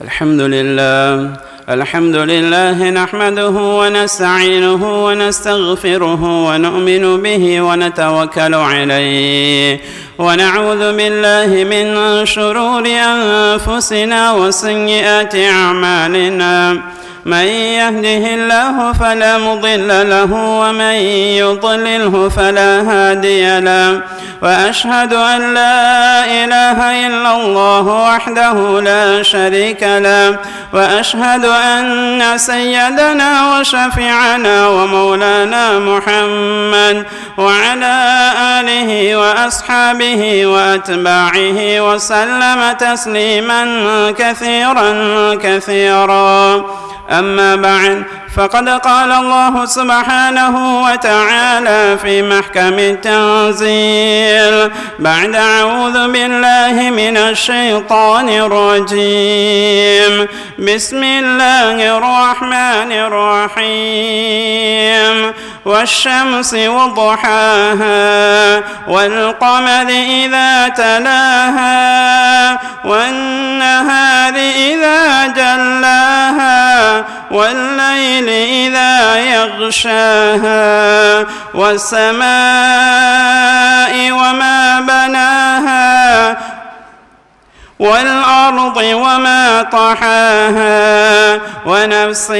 الحمد لله نحمده ونستعينه ونستغفره ونؤمن به ونتوكل عليه ونعوذ بالله من شرور أنفسنا وسيئات أعمالنا من يهده الله فلا مضل له ومن يضلله فلا هادي له وأشهد أن لا إله إلا الله وحده لا شريك له وأشهد أن سيدنا وشفيعنا ومولانا محمد وعلى آله وأصحابه وأتباعه وسلم تسليما كثيرا أما بعد فقد قال الله سبحانه وتعالى في محكم التنزيل بعد أعوذ بالله من الشيطان الرجيم بسم الله الرحمن الرحيم والشمس وضحاها والقمر إذا تلاها والنهار إذا جلاها والليل إذا يغشاها والسماء وما بناها والأرض وما طحاها ونفس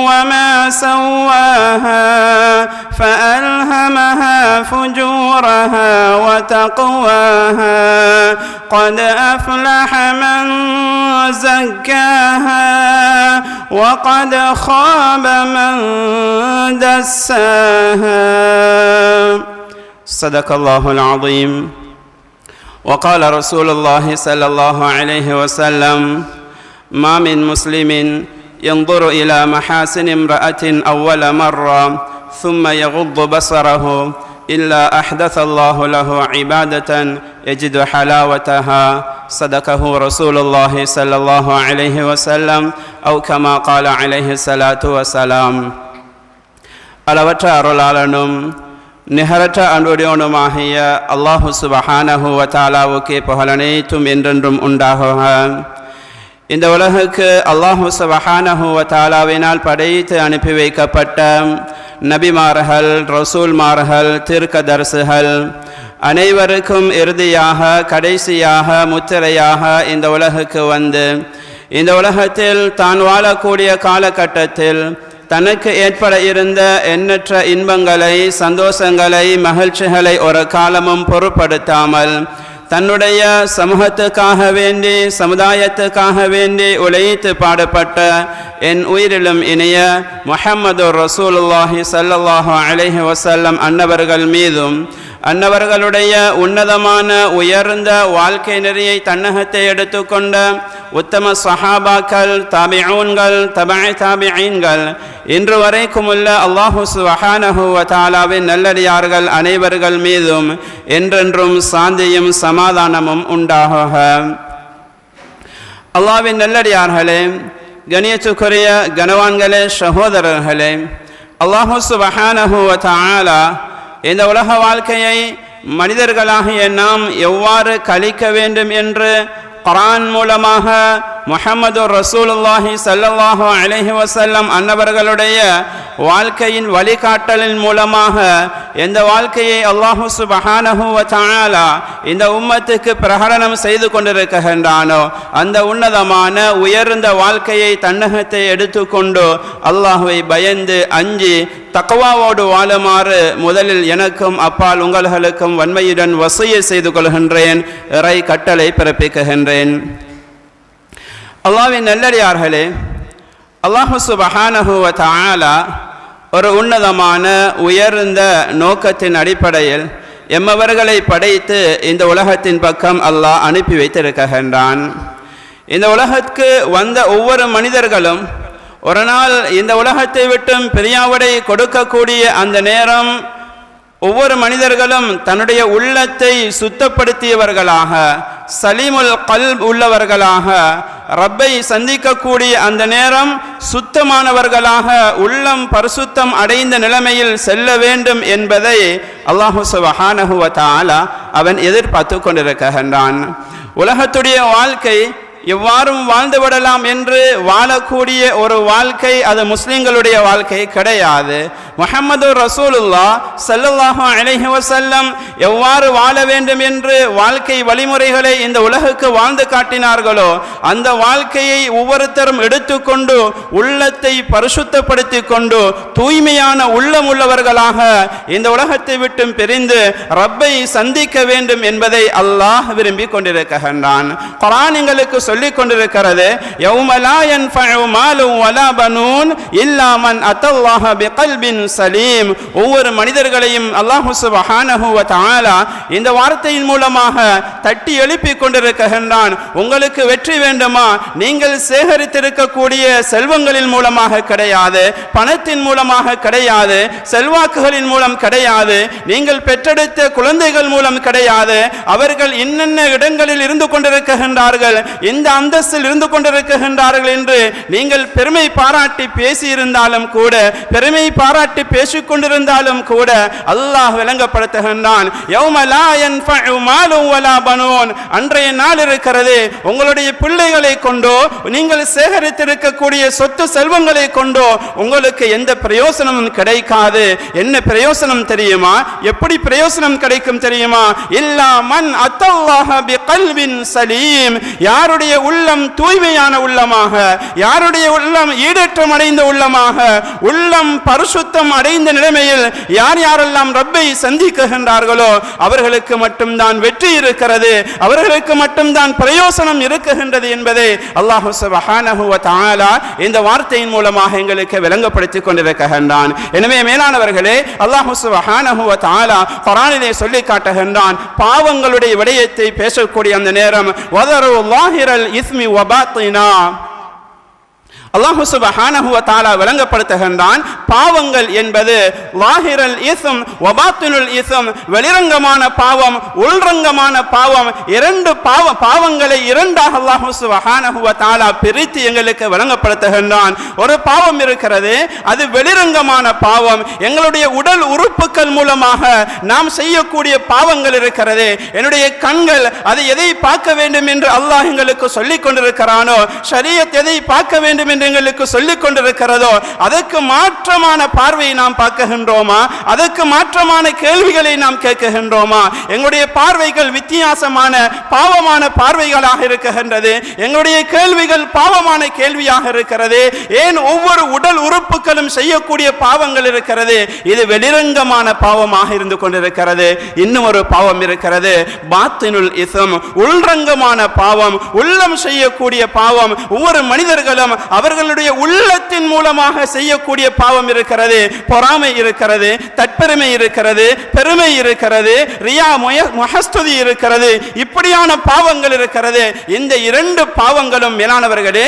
وما سواها فألهمها فجورها وتقواها قد أفلح من زكاها وقد خاب من دساها صدق الله العظيم. وقال رسول الله صلى الله عليه وسلم ما من مسلم ينظر إلى محاسن امرأة أول مرة ثم يغض بصره إلا أحدث الله له عبادة يجد حلاوتها صدقه رسول الله صلى الله عليه وسلم أو كما قال عليه الصلاة والسلام. அளவற்ற அருளாளனும் நிகரற்ற அன்புடையவனுமாகிய அல்லாஹு சுப்ஹானஹு வ தஆலாவுக்கே புகழனைத்தும் என்றென்றும் உண்டாகுக. இந்த உலகுக்கு அல்லாஹு சுப்ஹானஹு வ தஆலாவினால் படைத்து அனுப்பி வைக்கப்பட்ட நபிமார்கள், ரசூல்மார்கள், தீர்க்கதரிசிகள் அனைவருக்கும் இறுதியாக கடைசியாக முத்திரையாக இந்த உலகுக்கு வந்து இந்த உலகத்தில் தான் வாழக்கூடிய காலகட்டத்தில் தனக்கு ஏற்பட இருந்த எண்ணற்ற இன்பங்களை, சந்தோஷங்களை, மகிழ்ச்சிகளை ஒரு காலமும் பொருட்படுத்தாமல் தன்னுடைய சமூகத்துக்காக வேண்டி, சமுதாயத்துக்காக வேண்டி உழைத்து பாடுபட்ட என் உயிரிலும் இனிய முஹம்மது ரசூலுல்லாஹி ஸல்லல்லாஹு அலைஹி வஸல்லம் அன்னவர்கள் மீதும் அன்னவர்களுடைய உன்னதமான உயர்ந்த வாழ்க்கை நெறியை தன்னகத்தை எடுத்துக்கொண்ட உத்தம சஹாபாக்கள், தாபிஊன்கள், தபஅ தாபிஈன்கள் இன்று வரைக்கும் உள்ள அல்லாஹு சுப்ஹானஹு வ தஆலாவின் நல்லடியார்கள் அனைவர்கள் மீதும் என்றென்றும் சாந்தியும் சமாதானமும் உண்டாகுக. அல்லாஹ்வின் நல்லடியார்களே, கண்ணியத்துக்குரிய கனவான்களே, சகோதரர்களே, அல்லாஹு சுப்ஹானஹு வ தஆலா இந்த உலக வாழ்க்கையை மனிதர்களாகிய நாம் எவ்வாறு கழிக்க வேண்டும் என்று குர்ஆன் மூலமாக முஹம்மது ரசூலுல்லாஹி ஸல்லல்லாஹு அலைஹி வஸல்லம் அன்னவர்களுடைய வாழ்க்கையின் வழிகாட்டலின் மூலமாக எந்த வாழ்க்கையை அல்லாஹு சுப்ஹானஹு வ தஆலா இந்த உம்மத்துக்கு பிரகடனம் செய்து கொண்டிருக்கின்றானோ அந்த உன்னதமான உயர்ந்த வாழ்க்கையை தன்னகத்தை எடுத்துக்கொண்டு அல்லாஹ்வை பயந்து அஞ்சி தக்வாவோடு வாழுமாறு முதலில் எனக்கும் அப்பால் உங்களுக்கும் வன்மையுடன் வசியத் செய்து கொள்கின்றேன், இறை கட்டளை பிறப்பிக்கின்றேன். அல்லாஹ்வின் நல்லடியார்களே, அல்லாஹு சுப்ஹானஹு வ தஆலா ஒரு உன்னதமான உயர்ந்த நோக்கத்தின் அடிப்படையில் எம்மவர்களை படைத்து இந்த உலகத்தின் பக்கம் அல்லாஹ் அனுப்பி வைத்திருக்கின்றான். இந்த உலகத்துக்கு வந்த ஒவ்வொரு மனிதர்களும் ஒரு நாள் இந்த உலகத்தை விட்டும் பிரியாவிடை கொடுக்கக்கூடிய அந்த நேரம் ஒவ்வொரு மனிதர்களும் தன்னுடைய உள்ளத்தை சுத்தப்படுத்தியவர்களாக, சலீமுல் கல்ப் உள்ளவர்களாக, ரப்பை சந்திக்கக்கூடிய அந்த நேரம் சுத்தமானவர்களாக, உள்ளம் பரிசுத்தம் அடைந்த நிலைமையில் செல்ல வேண்டும் என்பதை அல்லாஹு சுப்ஹானஹு வ தஆலா அவன் எதிர்பார்த்து கொண்டிருக்கின்றான். உலகத்துடைய வாழ்க்கை எவ்வாறும் வாழ்ந்து விடலாம் என்று வாழக்கூடிய ஒரு வாழ்க்கை அது முஸ்லிம்களுடைய வாழ்க்கை கிடையாது. முஹம்மது ரசூலுல்லாஹ் ஸல்லல்லாஹு அலைஹி வஸல்லம் எவ்வாறு வாழ வேண்டும் என்று வாழ்க்கை வழிமுறைகளை இந்த உலகுக்கு வாழ்ந்து காட்டினார்களோ அந்த வாழ்க்கையை ஒவ்வொருத்தரும் எடுத்துக்கொண்டு உள்ளத்தை பரிசுத்தப்படுத்தி கொண்டு தூய்மையான உள்ளம் உள்ளவர்களாக இந்த உலகத்தை விட்டு பிரிந்து ரப்பை சந்திக்க வேண்டும் என்பதை அல்லாஹ் விரும்பி கொண்டிருக்கின்றான். குர்ஆன் எங்களுக்கு சொல்லிக் கொண்டிருக்கிறது, யௌம லா யன்ஃபஉ மாலு வலா பனூன் இல்லா மன் அத்தல்லாஹ பிகல்பின் சலீம். ஒவ்வொரு மனிதர்களையும் அல்லாஹ் சுப்ஹானஹு வ தஆலா இந்த வார்த்தையின் மூலமாக தட்டி எழுப்பி கொண்டிருக்கின்றான். உங்களுக்கு வெற்றி வேண்டுமா? நீங்கள் சேகரித்திருக்கக்கூடிய செல்வங்களின் மூலமாக கிடையாது, பணத்தின் மூலமாக கிடையாது, செல்வாக்குகளின் மூலம் கிடையாது, நீங்கள் பெற்றெடுத்த குழந்தைகள் மூலம் கிடையாது. அவர்கள் இன்னென்ன இடங்களில் இருந்து கொண்டிருக்கின்றார்கள், இந்த அந்தஸ்தில் இருந்து கொண்டிருக்கின்றார்கள் என்று நீங்கள் பெருமை பாராட்டி பேசியிருந்தாலும் கூட, பெருமை பாராட்டி பேசிக் கொண்டிருந்தாலும் கூட அல்லாஹ் விளங்கப்படுத்துகின்றான், யௌம லா யன்ஃபஉ மாலு வலா பனூன். அன்றைய நாள் இருக்கிறது, உங்களுடைய பிள்ளைகளை கொண்டோ நீங்கள் சேகரித்திருக்கக்கூடிய சொத்து செல்வங்களை கொண்டோ உங்களுக்கு எந்த பிரயோசனமும் கிடைக்காது. என்ன பிரயோசனம் தெரியுமா? எப்படி பிரயோசனம் கிடைக்கும் தெரியுமா? இல்லா மன் அத்தல்லாஹ பிகல்பின் சலீம். யாருடைய உள்ளம் தூய்மையான உள்ளமாக, யாருடைய உள்ளம் ஈடேற்றம் அடைந்த உள்ளமாக, உள்ளம் பரிசுத்தம் அடைந்த நிலைமையில் யார் யாரெல்லாம் ரப்பை சந்திக்கின்றார்களோ அவர்களுக்கு மட்டும்தான் வெற்றி இருக்கிறது, அவர்களுக்கு மட்டும்தான் பிரயோசனம் இருக்குகின்றது என்பதை அல்லாஹ் சுப்ஹானஹு வ தஆலா இந்த வார்த்தையின் மூலமாக எங்களுக்கு விளங்கப்படுத்திக் கொண்டிருக்கின்றான். எனவே மேலானவர்களே, அல்லாஹ் சுப்ஹானஹு வ தஆலா குர்ஆனிலே சொல்லி காட்டுகின்றான், பாவங்களுடைய விடயத்தை பேசக்கூடிய அந்த நேரம் வதரு லாஹிரல் இஸ்மி வ பாத்தினா. அல்லாஹ் சுப்ஹானஹு வ தஆலா விளங்கப்படுத்துகின்றான், பாவங்கள் என்பது லாஹிரல் இஸ்ம் வ பாத்தினுல் இஸ்ம், வெளிரங்கமான பாவம் உள்ரங்கமான பாவம். இரண்டு பாவங்களை இரண்டாக அல்லாஹ் சுப்ஹானஹு வ தஆலா பிரித்து எங்களுக்கு விளங்கப்படுத்துகின்றான். ஒரு பாவம் இருக்கிறது, அது வெளிரங்கமான பாவம், எங்களுடைய உடல் உறுப்புகள் மூலமாக நாம் செய்யக்கூடிய பாவங்கள் இருக்கிறது. என்னுடைய கண்கள் அது எதை பார்க்க வேண்டும் என்று அல்லாஹ் எங்களுக்கு சொல்லிக் கொண்டிருக்கிறானோ, ஷரியத் எதை பார்க்க வேண்டும் என்று எங்களுக்கு சொல்லிக் கொண்டிருக்கிறதோ அதற்கு மாற்றமான பார்வையை நாம் பார்க்கின்றோமா? அதற்கு மாற்றமான கேள்விகளை நாம் கேட்கின்றோமா? எங்களுடைய பார்வைகள் வித்தியாசமான பாவமான பார்வைகளாக இருக்கின்றது. எங்களுடைய கேள்விகள் பாவமான கேள்வியாக இருக்கிறது. ஏன் ஒவ்வொரு உடல் உறுப்புகளும் செய்யக்கூடிய பாவங்கள் இருக்கிறது, இது வெளிரங்கமான பாவமாக இருந்து கொண்டிருக்கிறது. இன்னும் ஒரு பாவம் இருக்கிறது, பாத்தினுல் இஸ்ம், உள்ரங்கமான பாவம், உள்ளம் செய்யக்கூடிய பாவம். ஒவ்வொரு மனிதர்களும் அவர்களுடைய உள்ளத்தின் மூலமாக செய்யக்கூடிய பாவம் இருக்கிறது. பொறாமை இருக்கிறது, தற்பெருமை இருக்கிறது, பெருமை இருக்கிறது, ரியா முஹஸ்துதி இருக்கிறது, இப்படியான பாவங்கள் இருக்கிறது. இந்த இரண்டு பாவங்களும் மேலானவர்களே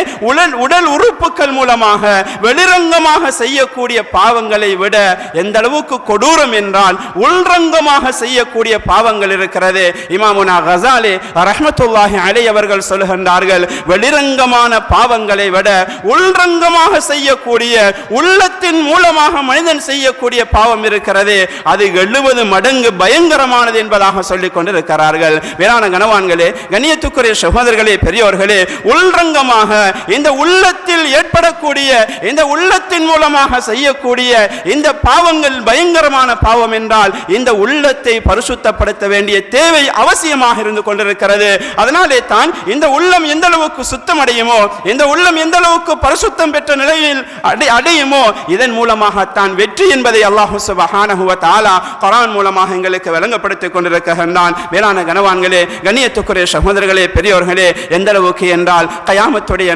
உடல் உறுப்புகள் மூலமாக வெளிரங்கமாக செய்யக்கூடிய பாவங்களை விட எந்த அளவுக்கு கொடூரம் என்றால் உள்ரங்கமாக செய்யக்கூடிய பாவங்கள் இருக்கிறது. இமாமுனா கஸாலி ரஹ்மத்துல்லாஹி அலைஹி அவர்கள் சொல்கின்றார்கள், வெளிரங்கமான பாவங்களை விட உள்ரங்கமாக செய்யக்கூடிய உள்ளத்தின் மூலமாக மனிதன் செய்யக்கூடிய பாவம் இருக்கிறது, அது 70 மடங்கு பயங்கரமானது என்பதாக சொல்லிக் கொண்டிருக்கிறார்கள். வேளாண் கனவான்களே, கண்ணியத்துக்குரிய சகோதரர்களே, பெரியோர்களே, உள்ரங்கமாக இந்த உள்ளத்தில் ஏற்படக்கூடிய, இந்த உள்ளத்தின் மூலமாக செய்யக்கூடிய இந்த பாவங்கள் பயங்கரமான பாவம் என்றால் இந்த உள்ளத்தை பரிசுத்தப்படுத்த வேண்டிய தேவை அவசியமாக இருந்து கொண்டிருக்கிறது. அதனாலே தான் இந்த உள்ளம் எந்த அளவுக்கு சுத்தம் அடையுமோ, இந்த உள்ளம் எந்த அளவுக்கு பரிசுத்தம் பெற்ற நிலையில் அடையுமோ, இதன் மூலமாக தான் வெற்றி என்பதை அல்லாஹ் சுப்ஹானஹு வ தஆலா குர்ஆன் மூலமாக எங்களுக்கு விளங்கப்படுத்திக் கொண்டிருக்கின்றான். மேலான கனவான்களே, கண்ணியத்துக்குரிய சகோதரர்களே, பெரியோர்களே, எந்த அளவுக்கு என்றால் கயாமத்துடைய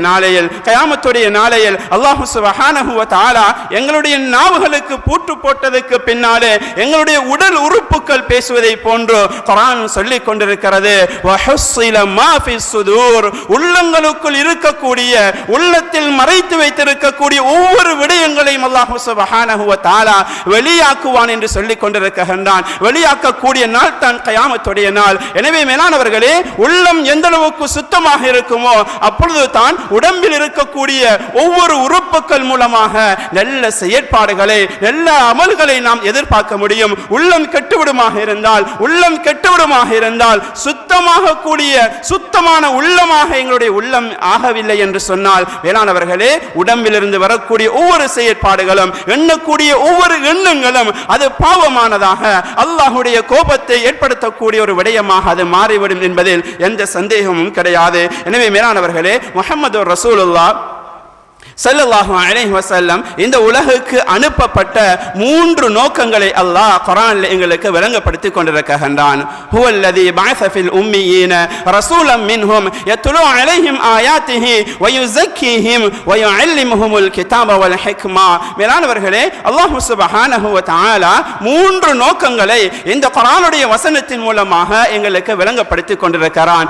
நாளையில் அல்லாஹ் சுப்ஹானஹு வ தஆலா எங்களுடைய நாவுகளுக்கு பூட்டு போட்டதுக்கு பின்னாலே எங்களுடைய உடல் உறுப்புகள் பேசுவதை போன்று குர்ஆன் சொல்லிக் கொண்டிருக்கிறது. வஹுஸ்ஸில மா ஃபிஸ் சுதூர், உள்ளங்களுக்குள் இருக்கக்கூடிய, உள்ளத்தில் உள்ளத்தில் மறைத்து வைத்திருக்கக்கூடிய ஒவ்வொரு விடயங்களையும் அல்லாஹ் சுப்ஹானஹு வ தஆலா வெளியாக்குவான் என்று சொல்லிக் கொண்டிருக்கின்றான். வெளியாக்கக்கூடிய நாள் தான் கியாமத்துடைய நாள். எனவே மேலானவர்களே, உள்ளம் எந்த அளவுக்கு சுத்தமாக இருக்குமோ அப்பொழுது தான் உடம்பில் இருக்கக்கூடிய ஒவ்வொரு உறுப்புகள் மூலமாக நல்ல செயற்பாடுகளை, நல்ல அமல்களை நாம் எதிர்பார்க்க முடியும். உள்ளம் கெட்டுவிடுமாக இருந்தால் சுத்தமாக கூடிய சுத்தமான உள்ளமாக எங்களுடைய உள்ளம் ஆகவில்லை என்று சொன்னால், வேளாணவர்களே, உடம்பிலிருந்து வரக்கூடிய ஒவ்வொரு செயற்பாடுகளும், எண்ணக்கூடிய ஒவ்வொரு எண்ணங்களும் அது பாவமானதாக, அல்லாஹ்வுடைய கோபத்தை ஏற்படுத்தக்கூடிய ஒரு விடயமாக அது மாறிவிடும் என்பதில் எந்த சந்தேகமும் கிடையாது. எனவே மேலானவர்களே, முஹம்மது ரசூலுல்லாஹ் ஸல்லல்லாஹு அலைஹி வஸல்லம் இந்த உலகுக்கு அனுப்பப்பட்ட 3 நோக்கங்களை அல்லாஹ் குர்ஆனில் எங்களுக்கு விளங்கப்படுத்தி கொண்டிருக்கின்றான். ஹுவல்லதி பஅஸ ஃபில் உம்மீன ரசூலம் மின்ஹும் யத்லூ அலைஹிம் ஆயாத்திஹி வ யுஸக்கீஹிம் வ யுஅல்லிமுஹுமுல் கிதாப வல் ஹிக்மா. மேலானவர்களே, அல்லாஹ் சுப்ஹானஹு வ தஆலா 3 நோக்கங்களை இந்த குர்ஆனுடைய வசனத்தின் மூலமாக எங்களுக்கு விளங்கப்படுத்தி கொண்டிருக்கிறான்.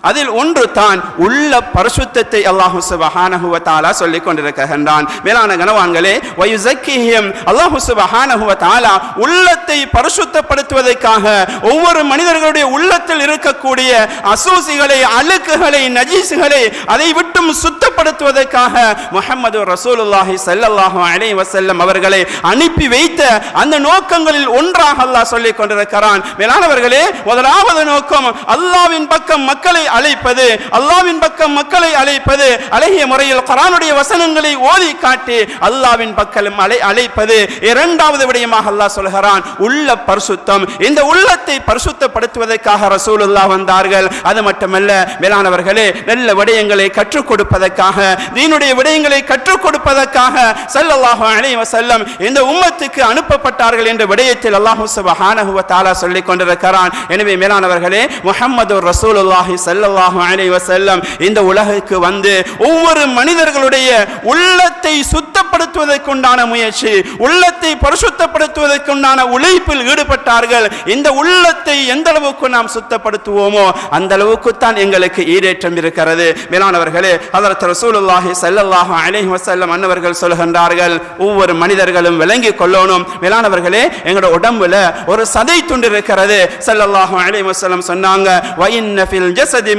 அதில் ஒன்று தான் உள்ள பரிசுத்தத்தை அல்லாஹ் சுப்ஹானஹு வ தஆலா சொல்லிக் கொண்டிருக்கின்றான். மேலான கனவான்களே, வயுஸக்கீஹிம், அல்லாஹ் சுப்ஹானஹு வ தஆலா உள்ளத்தை பரிசுத்தப்படுத்துவதற்காக ஒவ்வொரு மனிதர்களுடைய உள்ளத்தில் இருக்கக்கூடிய அசூசிகளை, அழுக்குகளை, நஜீஸ்களை அதை விட்டும் சுத்தப்படுத்துவதற்காக முஹம்மது ரசூலுல்லாஹி ஸல்லல்லாஹு அலைஹி வஸல்லம் அவர்களை அனுப்பி வைத்த அந்த நோக்கங்களில் ஒன்றாக அல்லாஹ் சொல்லிக் கொண்டிருக்கிறான். மேலானவர்களே, முதலாவது நோக்கம் அல்லாஹ்வின் பக்கம் மக்களை அழைப்பது, அல்லாஹ்வின் பக்கம் மக்களை அழைப்பது, அழகிய முறையில் குர்ஆனுடைய வசனங்களை ஓதி காட்டி அல்லாஹ்வின் பக்கம் அழைப்பது. இரண்டாவது விடயமாக அல்லாஹ் சொல்கிறான் உள்ள பரிசுத்தம். இந்த உள்ளத்தை பரிசுத்தப்படுத்துவதற்காக ரசூலுல்லாஹ் வந்தார்கள். அது மட்டுமல்ல மேலானவர்களே, நல்ல விடயங்களை கற்றுக் கொடுப்பதற்காக, தீனுடைய விடயங்களை கற்றுக் கொடுப்பதற்காக ஸல்லல்லாஹு அலைஹி வஸல்லம் இந்த உம்மத்துக்கு அனுப்பப்பட்டார்கள் என்ற விடயத்தில் அல்லாஹ் சுப்ஹானஹு வ தஆலா சொல்லிக் கொண்டிருக்கிறான். எனவே மேலானவர்களே, முஹம்மது ரசூலுல்லாஹி ஸல்லல்லாஹு அலைஹி வஸல்லம் இந்த உலகுக்கு வந்து ஒவ்வொரு மனிதர்களுடைய உள்ளத்தை சுத்தப்படுத்துவதற்குண்டான முயற்சி, உள்ளத்தை பரிசுத்தப்படுத்துவதற்குண்டான உழைப்பில் ஈடுபட்டார்கள். இந்த உள்ளத்தை எந்த அளவுக்கு நாம் சுத்தப்படுத்துவோமோ அந்த அளவுக்கு தான் எங்களுக்கு ஈடேற்றம் இருக்கிறது. மேலானவர்களே, ஹஜ்ரத் ரசூலுல்லாஹி ஸல்லல்லாஹு அலைஹி வஸல்லம் அன்னவர்கள் சொல்கின்றார்கள், ஒவ்வொரு மனிதர்களும் விளங்கிக் கொள்ளணும். மேலானவர்களே, எங்களோட உடம்புல ஒரு சதை துண்டு இருக்கிறது. ஸல்லல்லாஹு அலைஹி வஸல்லம் சொன்னாங்க, வ இன்ன ஃபில் ஜஸதி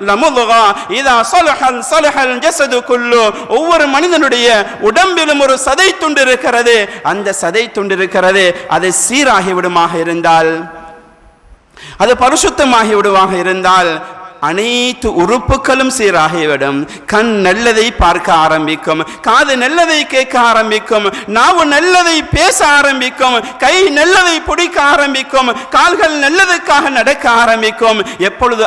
லமுத்கா இதா ஸலஹல் ஸலஹல் ஜஸது குல்லு. ஒவ்வொரு மனிதனுடைய உடம்பிலும் ஒரு சதை துண்டு இருக்கிறது. அந்த சதை துண்டு இருக்கிறது, அது சீராகி விடுமாக இருந்தால், அது பரிசுத்தமாகி விடுமாக இருந்தால் அனைத்து உறுப்புகளும் சீராகிவிடும். கண் நல்லதை பார்க்க ஆரம்பிக்கும், காது நல்லதை கேட்க ஆரம்பிக்கும், நாவு நல்லதை பேச ஆரம்பிக்கும், கை நல்லதை பிடிக்க ஆரம்பிக்கும், கால்கள் நல்லதுக்காக நடக்க ஆரம்பிக்கும். எப்பொழுது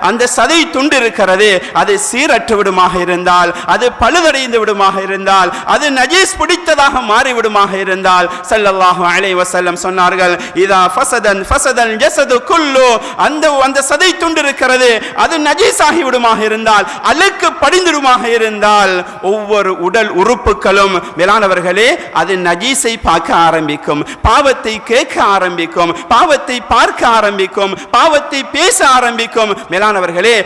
அந்த சதை துண்டு இருக்கிறது அது சீரற்று விடுமாக இருந்தால், அது பழுதடைந்து விடுமாக இருந்தால், அது நஜீஸ் பிடித்ததாக மாறிவிடுமாக இருந்தால், ஸல்லல்லாஹு அலைஹி வஸல்லம் சொன்னார்கள், இதா ஃபஸதல் ஜஸது குல்லு. அந்த சதை துண்டு இருக்கிறது அது நஜீஸாகி விடுமாக இருந்தால், அழுக்கு படிந்துடுமாக இருந்தால், ஒவ்வொரு உடல் உறுப்புகளும் மேலானவர்களே அது நஜீஸை பார்க்க ஆரம்பிக்கும், பாவத்தை கேட்க ஆரம்பிக்கும், பாவத்தை பார்க்க ஆரம்பிக்கும், பாவத்தை பேச ஆரம்பிக்கும். மேலானவர்களே,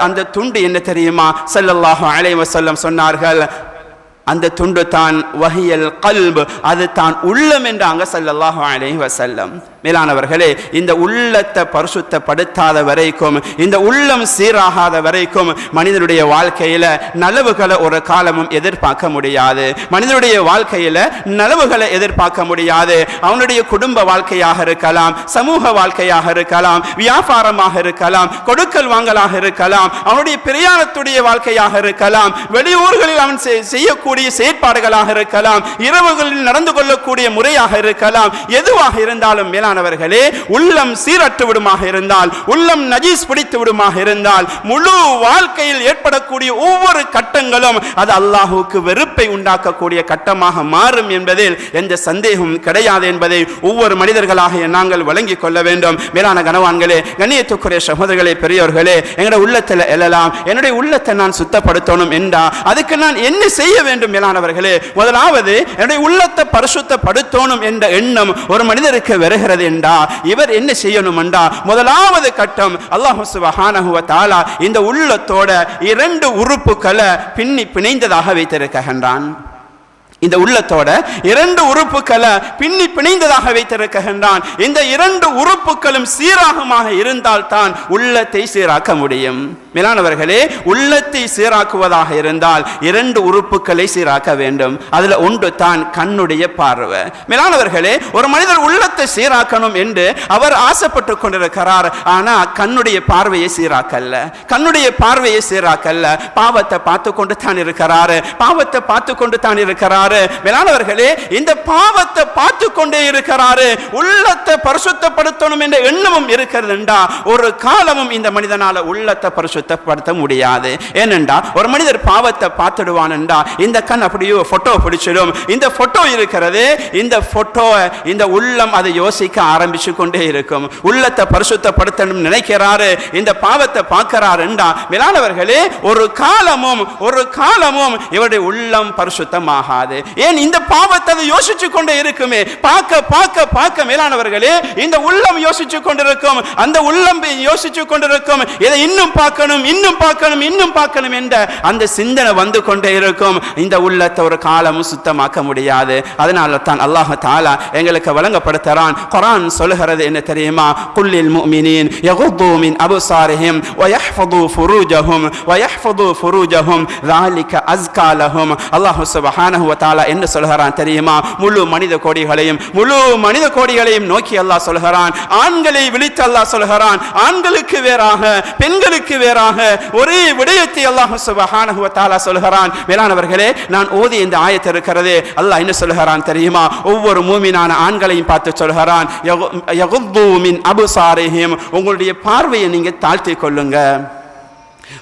அந்த துண்டு என்ன தெரியுமா? ஸல்லல்லாஹு அலைஹி வஸல்லம் சொன்னார்கள், அந்த துண்டு தான் வஹியல் கல்ப், அது தான் உள்ளம் என்றாங்க ஸல்லல்லாஹு அலைஹி வஸல்லம். மேலானவர்களே, இந்த உள்ளத்தை பரிசுத்தப்படுத்தாத வரைக்கும், இந்த உள்ளம் சீராகாத வரைக்கும் மனிதனுடைய வாழ்க்கையில நலவுகளை ஒரு காலமும் எதிர்பார்க்க முடியாது. மனிதனுடைய வாழ்க்கையில நலவுகளை எதிர்பார்க்க முடியாது. அவனுடைய குடும்ப வாழ்க்கையாக இருக்கலாம், சமூக வாழ்க்கையாக இருக்கலாம், வியாபாரமாக இருக்கலாம், கொடுக்கல் வாங்கலாக இருக்கலாம், அவனுடைய பிரயாணத்துடைய வாழ்க்கையாக இருக்கலாம், வெளியூர்களில் அவன் செய்யக்கூடிய செயற்பாடுகளாக இருக்கலாம், இரவுகளில் நடந்து கொள்ளக்கூடிய முறையாக இருக்கலாம். எதுவாக இருந்தாலும் மேலானவர்களே, உள்ளம் சீரற்று விடுமாக இருந்தால், உள்ளம் நஜீஸ் பிடித்து விடுமாக இருந்தால், முழு வாழ்க்கையில் ஏற்படக்கூடிய ஒவ்வொரு கட்டங்களும் அது அல்லாஹ்வுக்கு வெறுப்பை உண்டாக்கக்கூடிய கட்டமாக மாறும் என்பதில் எந்த சந்தேகமும் கிடையாது என்பதை ஒவ்வொரு மனிதர்களாக நாங்கள் வழங்கிக் கொள்ள வேண்டும். மேலான கனவான்களே, கண்ணியத்துக்குரிய சகோதரர்களே, பெரியோர்களே, எங்களுடைய உள்ளத்தில் எழலாம், என்னுடைய உள்ளத்தை நான் சுத்தப்படுத்தணும் என்றா அதுக்கு நான் என்ன செய்ய வேண்டும்? மேலானவர்களே, முதலாவது என்னுடைய உள்ளத்தை பரிசுத்தப்படுத்தணும் என்ற எண்ணம் ஒரு மனிதருக்கு வருகிறது இருக்கிறது என்றா இவர் என்ன செய்யணும்டா முதலாவது கட்டம் அல்லாஹ் சுப்ஹானஹு வ தஆலா இந்த உள்ளத்தோட இரண்டு உறுப்புகளை பிணைந்ததாக வைத்திருக்கின்றான். இந்த உள்ளத்தோட இரண்டு உறுப்புகளை பிணைந்ததாக வைத்திருக்கின்றான். இந்த இரண்டு உறுப்புகளும் சீராகமாக இருந்தால் தான் உள்ளத்தை சீராக்க முடியும். மேலானவர்களே, உள்ளத்தை சீராக்குவதாக இருந்தால் இரண்டு உறுப்புகளை சீராக்க வேண்டும். அதுல ஒன்று தான் கண்ணுடைய பார்வை. மேலானவர்களே, ஒரு மனிதர் உள்ளத்தை சீராக்கணும் என்று அவர் ஆசைப்பட்டு கொண்டிருக்கிறார். ஆனா கண்ணுடைய பார்வையை சீராக்கல்ல, கண்ணுடைய பார்வையை சீராக்கல்ல. பாவத்தை பார்த்து கொண்டு தான் இருக்கிறாரு, பாவத்தை பார்த்து கொண்டு தான் இருக்கிறாரு. மேலானவர்களே, இந்த பாவத்தை பார்த்து கொண்டே இருக்கிறாரு. உள்ளத்தை பரிசுத்தப்படுத்தணும் என்ற எண்ணமும் இருக்கிறது என்றா ஒரு காலமும் இந்த மனிதனால உள்ளத்தை பரிசுத்தப்படுத்த முடியாது. ஏனென்றா ஒரு மனிதர் பாவத்தை பார்த்துடுவான் என்றா இந்த கண் அப்படியே போட்டோ பிடிச்சிடும். இந்த போட்டோ இருக்கிறது, இந்த போட்டோ இந்த உள்ளம் அதை யோசிக்க ஆரம்பிச்சு கொண்டே இருக்கும். உள்ளத்தை பரிசுத்தப்படுத்தணும் நினைக்கிறாரு, இந்த பாவத்தை பார்க்கிறார் என்றா மேலானவர்களே ஒரு காலமும் இவருடைய உள்ளம் பரிசுத்தமாகாது. ஏன் இந்த பாவத்தை யோசிச்சு கொண்டே இருக்குமே, பார்க்க மேலானவர்களே இந்த உள்ளம் யோசிச்சு கொண்டிருக்கும், அந்த உள்ளம் யோசிச்சு கொண்டிருக்கும், இதை இன்னும் பார்க்கணும் என்ற அந்த சிந்தனை வந்து கொண்டே இருக்கும். இந்த உள்ளத்தை ஒரு காலமும் சுத்தமாக்க முடியாது. அதனால தான் அல்லாஹ் தஆலா எங்களுக்கு வழங்கப்படுத்துறான். குர்ஆன் சொல்கிறது என்ன தெரியுமா? குல்லில் முஃமினீன் யகுது மின் அப்சாரிஹிம் வயஹ்ஃபது ஃபுரூஜஹும் ذلك அஸ்கா லஹும். அல்லாஹ் சுப்ஹானஹு வ தஆலா என்ன சொல்கிறான் தெரியுமா? முழு மனித கோடிகளையும் நோக்கி அல்லாஹ் சொல்கிறான். ஆண்களை விழித்து அல்லாஹ் சொல்கிறான், ஆண்களுக்கு வேறாக பெண்களுக்கு வேறாக ஒரே விடயத்தை அல்லாஹ் சுப்ஹானஹு வ தஆலா சொல்கிறான். மேலானவர்களே, நான் ஓதி இந்த ஆயத்து இருக்கிறது. அல்லாஹ் என்ன சொல்கிறான் தெரியுமா? ஒவ்வொரு மூமினான ஆண்களையும் பார்த்து சொல்கிறான், யகுது மின் அப்சாரிஹிம், உங்களுடைய பார்வையை நீங்க தாழ்த்திக் கொள்ளுங்க.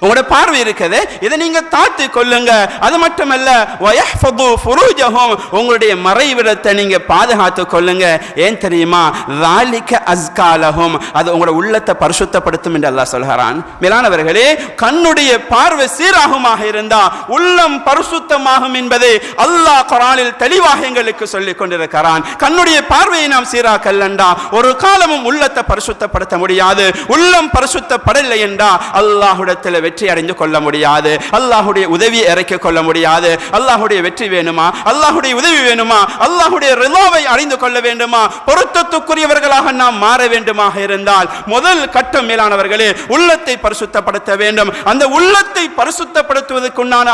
உங்களோட பார்வை இருக்குது, இதை நீங்க தாழ்த்தி கொள்ளுங்க. அது மட்டுமல்ல, வயஹ்ஃபது ஃபுரூஜஹும், உங்களுடைய மறைவிடத்தை நீங்க பாதுகாத்து கொள்ளுங்க. ஏன் தெரியுமா? ذلك அஸ்கா லஹும், அது உங்களோட உள்ளத்தை பரிசுத்தப்படுத்தும் என்று அல்லாஹ் சொல்கிறான். மேலானவர்களே, கண்ணுடைய பார்வை சீராகுமாக இருந்தா உள்ளம் பரிசுத்தமாகும் என்பதை அல்லாஹ் குர்ஆனில் தெளிவாக எங்களுக்கு சொல்லிக் கொண்டிருக்கிறான். கண்ணுடைய பார்வையை நாம் சீராக்கல்லண்டா ஒரு காலமும் உள்ளத்தை பரிசுத்தப்படுத்த முடியாது. உள்ளம் பரிசுத்தப்படவில்லை என்றா அல்லாஹ்விடத்தில் வெற்றி அடைந்து கொள்ள முடியாது. அல்லாஹ்வுடைய உதவி இறக்கிக் கொள்ள முடியாது. அல்லாஹ்வுடைய வெற்றி வேணுமா, அல்லாஹ்வுடைய உதவி வேணுமா, அல்லாஹ்வுடைய ரிலாவை அறிந்து கொள்ள வேண்டுமா, பொருத்தத்துக்குரியவர்களாக நாம் மாற வேண்டுமாக இருந்தால் முதல் கட்டம் மேலானவர்களே உள்ளத்தை பரிசுத்தப்படுத்த வேண்டும். அந்த உள்ளத்தை பரிசுத்தப்படுத்துவதற்குண்டான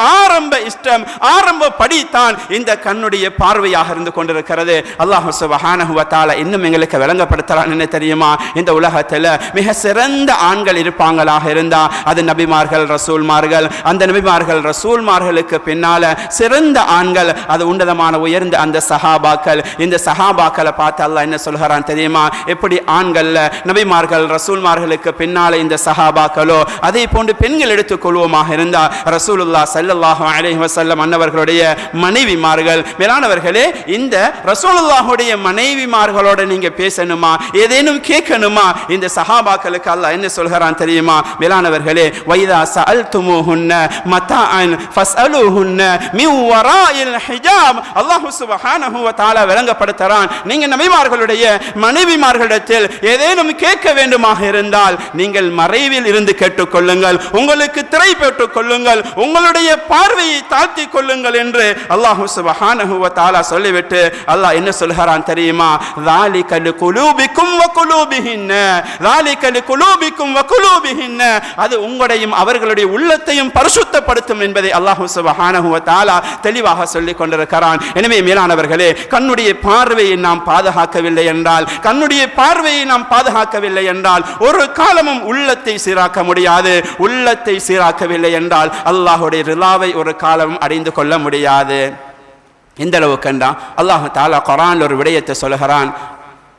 ஆரம்ப படித்தான் இந்த கண்ணுடைய பார்வையாக இருந்து கொண்டிருக்கிறது. அல்லாஹ் சுப்ஹானஹு வ தஆலா இன்னும் எங்களுக்கு விளங்கப்படுத்தலாம். என்ன தெரியுமா? இந்த உலகத்தில் மிக சிறந்த ஆண்கள் இருப்பாங்களாக இருந்தா அது நபிமார்கள், ரசூல்மார்கள். அந்த நபிமார்கள் ரசூல்மார்களுக்கு பின்னால சிறந்த ஆண்கள் அது உன்னதமான உயர்ந்த அந்த சஹாபாக்கள். இந்த சஹாபாக்களை பார்த்து அல்லாஹ் என்ன சொல்கிறான் தெரியுமா? எப்படி ஆண்கள்ல நபிமார்கள் ரசூல்மார்களுக்கு பின்னால இந்த சஹாபாக்களோ அதே போன்று பெண்கள் எடுத்துக்கொள்வோமாக இருந்தா ரசூலுல்லாஹ் ஸல்லல்லாஹு அலைஹி வஸல்லம் அன்னவர்களுடைய மனைவிமார்கள். மேலானவர்களே, இந்த ரசூலுல்லாஹுடைய மனைவிமார்களோட நீங்க பேசணுமா, ஏதேனும் கேட்கணுமா, இந்த சஹாபாக்களுக்கு அல்லாஹ் என்ன சொல்கிறான் தெரியுமா? மேலானவர்களே, வைதா சஅல்துமுஹுன்ன மதாஅன் ஃபஸ்அலுஹுன்ன மின் வராஇல் ஹிஜாப். அல்லாஹ் சுப்ஹானஹு வ தஆலா விளங்கப்படுத்துறான், நீங்க நபிமார்களுடைய மனைவிமார்களிடத்தில் ஏதேனும் கேட்க வேண்டுமாக இருந்தால் நீங்கள் மறைவில் இருந்து கேட்டுக்கொள்ளுங்கள், உங்களுக்கு திரை போட்டுக் கொள்ளுங்கள், உங்களுடைய பார்வையை தாழ்த்திக் கொள்ளுங்கள் என்று அல்லாஹ் சுப்ஹானஹு வ தஆலா சொல்லிவிட்டு அல்லாஹ் என்ன சொல்கிறான் தெரியுமா? ذلك لقلوبكم وقلوبهن ذلك لقلوبكم وقلوبهن, அது உங்களையும் அவர்களுடைய உள்ளத்தையும் பரிசுத்தப்படுத்தும் என்பதை அல்லாஹ் சுப்ஹானஹு வ தஆலா தெளிவாக சொல்லிக் கொண்டிருக்கிறான். எனவே மேலானவர்களே, கண்ணுடைய பார்வையை நாம் பாதுகாக்கவில்லை என்றால் ஒரு காலமும் உள்ளத்தை சீராக்க முடியாது. உள்ளத்தை சீராக்கவில்லை என்றால் அல்லாஹ்வுடைய ரிலாவை ஒரு காலமும் அடைந்து கொள்ள முடியாது. இந்த அளவுக்கு அல்லாஹ் தஆலா குர்ஆன்ல ஒரு விடயத்தை சொல்கிறான்.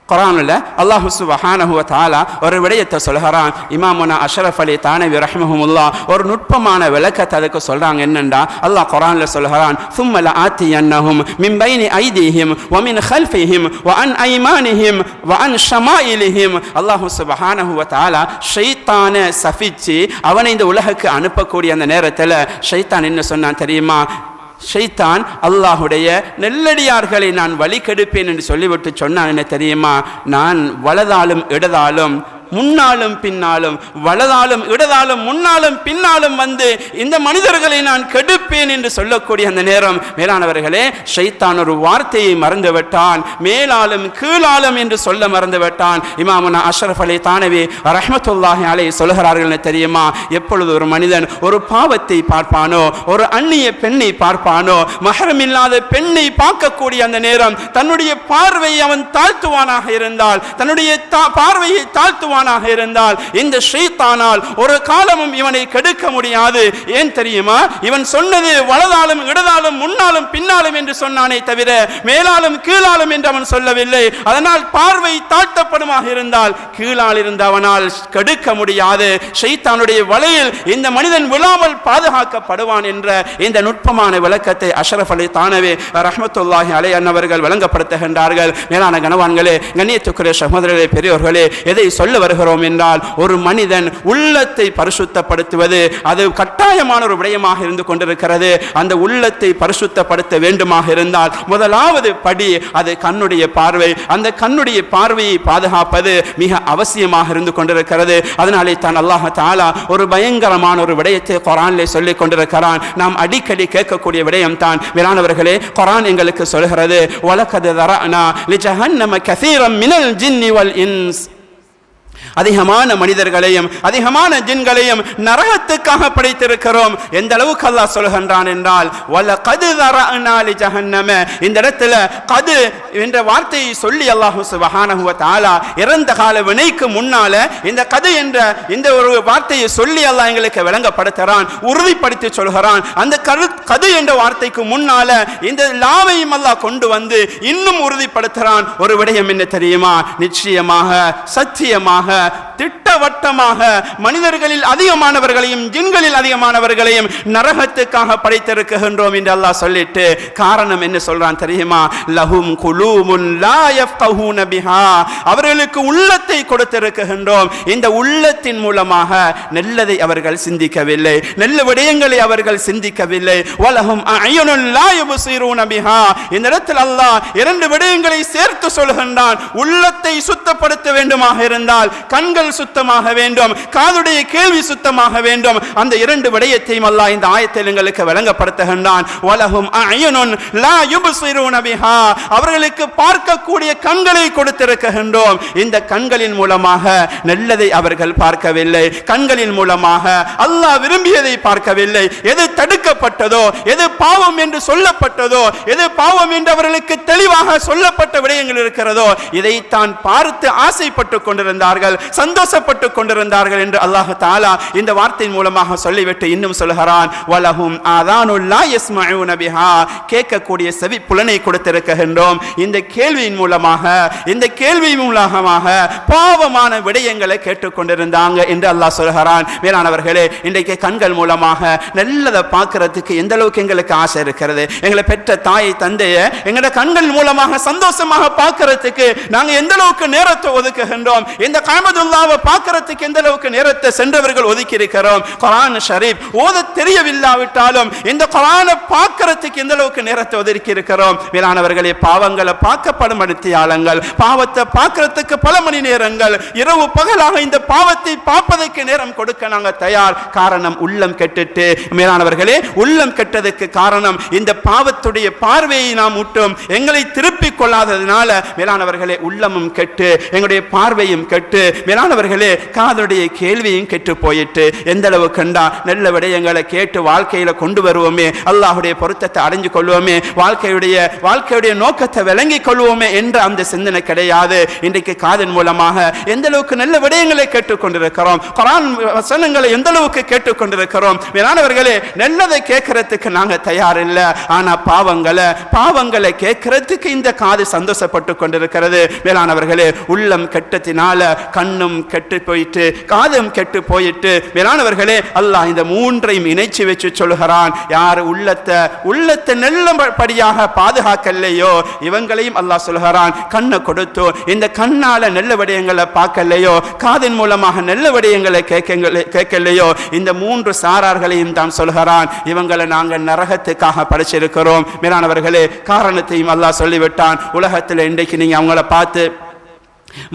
குர்ஆன்ல அல்லாஹ் சுப்ஹானஹு வ தஆலா ஒரு விடயத்தை சொல்கிறான். இமாமுனா அஷ்ரஃப் அலி தானவி ரஹ்மஹுல்லாஹ் ஒரு நுட்பமான விளக்கத்தை அதுக்கு சொல்றாங்க. என்னண்டா அல்லாஹ் குர்ஆன்ல சொல்கிறான், ثم لآتينهم من بين أيديهم ومن خلفهم وعن أيمانهم وعن شمائلهم. அல்லாஹ் சுப்ஹானஹு வ தஆலா ஷைத்தானை சபிச்சு அவனை இந்த உலகுக்கு அனுப்பக்கூடிய அந்த நேரத்தில் ஷைத்தான் என்ன சொன்னான் தெரியுமா? ஷைத்தான் அல்லாஹுடைய நெல்லடியார்களை நான் வழி கெடுப்பேன் என்று சொல்லிவிட்டு சொன்னான். என்ன தெரியுமா? நான் வலதாலும் இடதாலும் முன்னாலும் பின்னாலும் வலதாலும் இடதாலும் முன்னாலும் பின்னாலும் வந்து இந்த மனிதர்களை நான் கெடுப்பேன் என்று சொல்லக்கூடிய அந்த நேரம் மேலானவர்களே, ஷைத்தான் ஒரு வார்த்தையை மறந்துவிட்டான். மேலாலும் கீழாலும் என்று சொல்ல மறந்துவிட்டான். இமாமுனா அஷ்ரஃப் அலி தானவி ரஹ்மத்துல்லாஹி அலைஹி சொல்கிறார்கள் தெரியுமா? எப்பொழுது ஒரு மனிதன் ஒரு பாவத்தை பார்ப்பானோ, ஒரு அந்நிய பெண்ணை பார்ப்பானோ, மஹரம் இல்லாத பெண்ணை பார்க்கக்கூடிய அந்த நேரம் தன்னுடைய பார்வையை அவன் தாழ்த்துவானாக இருந்தால், தன்னுடைய பார்வையை தாழ்த்துவான் இருந்தால் இந்த ஷைத்தானால் ஒரு காலமும் இவனை கெடுக்க முடியாது. ஏன் தெரியுமா? இவன் சொன்னது வலதாலும் இடதாலும் முன்னாலும் பின்னாலும் என்று சொன்னானே தவிர மேலாலும் கீழாலும் என்று அவன் சொல்லவில்லை. அதனால் பார்வை தாழ்த்தப்படுமாக இருந்தால் கீழால் இருந்து அவனால் கெடுக்க முடியாது. ஷைத்தானுடைய வலையில் இந்த மனிதன் விழாமல் பாதுகாக்கப்படுவான் என்ற இந்த நுட்பமான விளக்கத்தை அஷ்ரஃப் அலி தானவி ரஹ்மத்துல்லாஹி அலைஹி அவர்கள் விளங்கப்படுத்துகின்றார்கள். மேலான கனவான்களே, கண்ணியத்துக்குரிய சகோதரர்களே, பெரியோர்களே, எதை சொல்ல வருகிறோம் என்றால் ஒரு மனிதன் உள்ளத்தை பரிசுத்தப்படுத்துவது அது கட்டாயமான ஒரு விடயமாக இருந்து கொண்டிருக்கிறது. அந்த உள்ளத்தை பரிசுத்தப்படுத்த வேண்டுமாக இருந்தால் முதலாவது படி அது கண்ணுடைய பார்வை. அந்த கண்ணுடைய பார்வையை பாதுகாப்பது மிக அவசியமாக இருந்து கொண்டிருக்கிறது. அதனாலே தான் அல்லாஹ் தஆலா ஒரு பயங்கரமான ஒரு விடயத்தை குர்ஆனிலே சொல்லிக் கொண்டிருக்கிறான். நாம் அடிக்கடி கேட்கக்கூடிய விடயம் தான் மேலானவர்களே, குர்ஆன் எங்களுக்கு சொல்கிறது, வலகத் தரஅனா லிஜஹன்னம கஸீரம் மினல் ஜின்னி வல் இன்ஸ். அதிகமான மனிதர்களையும் அதிகமான ஜின்களையும் நரகத்துக்காக படைத்திருக்கிறோம். எந்த அளவுக்கு அல்லாஹ் சொல்கின்றான் என்றால், வலகத் தரஅனா லிஜஹன்னம. இந்த இடத்துல கது என்ற வார்த்தையை சொல்லி அல்லாஹ் சுப்ஹானஹு வ தஆலா இறந்த கால வினைக்கு முன்னால இந்த கது என்ற இந்த ஒரு வார்த்தையை சொல்லி அல்லாஹ் எங்களுக்கு விளங்கப்படுத்துகிறான், உறுதிப்படுத்தி சொல்கிறான். அந்த கது என்ற வார்த்தைக்கு முன்னால இந்த லாவையும் அல்லாஹ் கொண்டு வந்து இன்னும் உறுதிப்படுத்துகிறான். ஒரு விடயம் என்ன தெரியுமா? நிச்சயமாக சத்தியமாக திட்டவட்டமாக மனிதர்களில் அதிகமானவர்களையும் ஜின்களில் அதிகமானவர்களையும் நரகத்துக்காக படைத்திருக்கின்றோம் என்று அல்லாஹ் சொல்லிட்டு காரணம் என்ன சொல்றான் தெரியுமா? லஹும் குலூபுன் லா யஃப்கஹூன பிஹா. அவர்களுக்கு உள்ளத்தை கொடுத்திருக்கின்றோம். இந்த உள்ளத்தின் மூலமாக நல்லதை அவர்கள் சிந்திக்கவில்லை, நல்ல விடயங்களை அவர்கள் சிந்திக்கவில்லை. வலஹும் அயுனுன் லா யுப்ஸிரூன பிஹா. இந்த இடத்தில் அல்லாஹ் இரண்டு விடயங்களை சேர்த்து சொல்கின்றான். உள்ளத்தை சுத்தப்படுத்த வேண்டுமாக இருந்தால் கண்கள் சுத்தமாக வேண்டும், காதுடைய கேள்வி சுத்தமாக வேண்டும். அந்த இரண்டு விடயத்தையும் அல்லாஹ் இந்த ஆயத்தில் எங்களுக்கு விளங்கப்படுத்துகின்றான். வலஹும் அயுனுன் லா யுப்ஸிரூன பிஹா. அவர்களுக்கு பார்க்கக்கூடிய கண்களை கொடுத்திருக்கின்றோம். இந்த கண்களின் மூலமாக நல்லதை அவர்கள் பார்க்கவில்லை, கண்களின் மூலமாக அல்லாஹ் விரும்பியதை பார்க்கவில்லை. எது தடுக்கப்பட்டதோ, எது பாவம் என்று சொல்லப்பட்டதோ, எது பாவம் என்று அவர்களுக்கு தெளிவாக சொல்லப்பட்ட விடயங்கள் இருக்கிறதோ இதைத்தான் பார்த்து ஆசைப்பட்டு கொண்டிருந்தார்கள், சந்தோஷப்பட்டு கொண்டிருந்தார்கள் என்று அல்லாஹ் தஆலா இந்த வார்த்தையின் மூலமாக சொல்லிவிட்டு இன்னும் சொல்கிறான், வலஹும் ஆதானுல் லா யஸ்மஊன பிஹா. கேட்கக்கூடிய செவி புலனை கொடுத்திருக்கின்றோம். இந்த கேள்வியின் மூலமாக பாவமான விடயங்களை கேட்டுக்கொண்டிருந்தாங்க என்று அல்லாஹ் சொல்கிறான். மேலானவர்களே, இன்றைக்கு கண்கள் மூலமாக நல்லதை பார்க்கிறதுக்கு எந்த அளவுக்கு எங்களுக்கு ஆசை இருக்கிறது. எங்களை பெற்ற தாயை தந்தையை எங்களோட கண்கள் மூலமாக சந்தோஷமாக பார்க்கிறதுக்கு நாங்க எந்த அளவுக்கு நேரத்தை ஒதுக்குகின்றோம். இந்த காபத்துல்லாஹ்வை பார்க்கிறதுக்கு எந்த அளவுக்கு நேரத்தை சென்றவர்கள் ஒதுக்கி இருக்கிறோம். குர்ஆன் ஷரீப் ஓத தெரியவில்லாவிட்டாலும் இந்த குர்ஆனை பார்க்கிறதுக்கு எந்த அளவுக்கு நேரத்தை ஒதுக்கி இருக்கிறோம். மேலானவர்களே, பாவங்களை பார்க்கப்படும் மணித்தியாலங்கள், பாவத்தை பார்க்கிறதுக்கு பல மணி நேரங்கள், இரவு பகலாக இந்த பாவத்தை பார்ப்பதற்கு நேரம் கொடுக்க நாங்கள் தயார். காரணம் உள்ளம் கெட்டுட்டு. மேலானவர்களே, உள்ளம் கெட்டதுக்கு காரணம் இந்த பாவத்துடைய பார்வையை நாம் விட்டோம், எங்களை திருப்பிக் கொள்ளாததுனால மேலானவர்களே உள்ளமும் கெட்டு எங்களுடைய பார்வையும் கெட்டு மேலானவர்களே காதுடைய கேள்வியும் கெட்டு போயிட்டு. எந்த அளவு கண்டா நல்ல விடயங்களை கேட்டு வாழ்க்கையில கொண்டு வருவோமே, அல்லாஹ்வுடைய பொருத்தத்தை அடைஞ்சு கொள்வோமே, வாழ்க்கையுடைய நோக்கத்தை விளங்கிக் கொள்வோமே என்ற அந்த சிந்தனை கிடையாது. இன்றைக்கு காதின் மூலமாக எந்த அளவுக்கு நல்ல விடயங்களை கேட்டுக் கொண்டிருக்கிறோம், குர்ஆன் வசனங்களை எந்த அளவுக்கு கேட்டுக் கொண்டிருக்கிறோம். மேலானவர்களே, நல்லதை கேட்கறதுக்கு நாங்க தயார் இல்லை. ஆனா பாவங்களை கேட்கறதுக்கு இந்த காது சந்தோஷப்பட்டு கொண்டிருக்கிறது. மேலானவர்களே, உள்ளம் கெட்டத்தினால கண்ணும் கெட்டு போயிட்டு காதும் கெட்டு போயிட்டு, மேலானவர்களே, அல்லாஹ் இந்த மூன்றையும் இணைச்சு வச்சு சொல்கிறான், யார் உள்ளத்தை நல்லபடியாக பாதுகாக்கலையோ இவங்களையும் அல்லாஹ் சொல்கிறான், கண்ணை கொடுத்தோ இந்த கண்ணால நல்ல விடயங்களை பார்க்கலையோ, காதின் மூலமாக நல்ல விடயங்களை கேட்கலையோ, இந்த மூன்று சாரார்களையும் தான் சொல்கிறான், இவங்களை நாங்கள் நரகத்துக்காக படைச்சிருக்கிறோம். மேலானவர்களே, காரணத்தையும் அல்லாஹ் சொல்லிவிட்டான். உலகத்தில் இன்றைக்கு நீங்க அவங்கள பார்த்து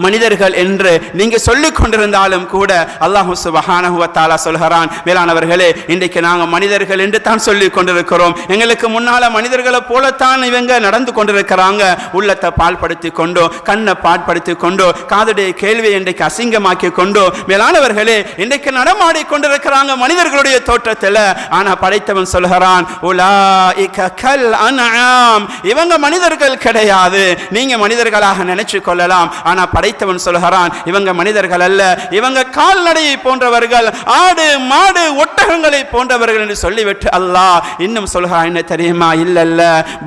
மனிதர்கள் என்று நீங்க சொல்லிக் கொண்டிருந்தாலும் கூட அல்லாஹ் சுப்ஹானஹு வ தஆலா சொல்கிறான், மேலானவர்களே, இன்றைக்கு நாங்க மனிதர்கள் என்று தான் சொல்லிக் கொண்டிருக்கிறோம். எங்களுக்கு முன்னால மனிதர்களை போலத்தான் இவங்க நடந்து கொண்டிருக்கிறாங்க. உள்ளத்தை பால்படுத்தி கொண்டோ, கண்ணை பால்படுத்தி கொண்டோ, காதுடைய கேள்வியை இன்றைக்கு அசிங்கமாக்கி கொண்டோ, மேலானவர்களே, இன்றைக்கு நடமாடி கொண்டிருக்கிறாங்க மனிதர்களுடைய தோற்றத்தில். ஆனா படைத்தவன் சொல்கிறான், உலாஇக கல் அன்ஆம், இவங்க மனிதர்கள் கிடையாது, நீங்க மனிதர்களாக நினைச்சு கொள்ளலாம். ஆனா படைத்தவன் சொல்கிறான், இவங்க மனிதர்கள் அல்ல, இவங்க கால்நடையை போன்றவர்கள், ஆடு மாடு ஒட்டகங்களை போன்றவர்கள் என்று சொல்லிவிட்டு அல்லாஹ் இன்னும் சொல்கிறான், என்ன தெரியுமா, இல்லல்ல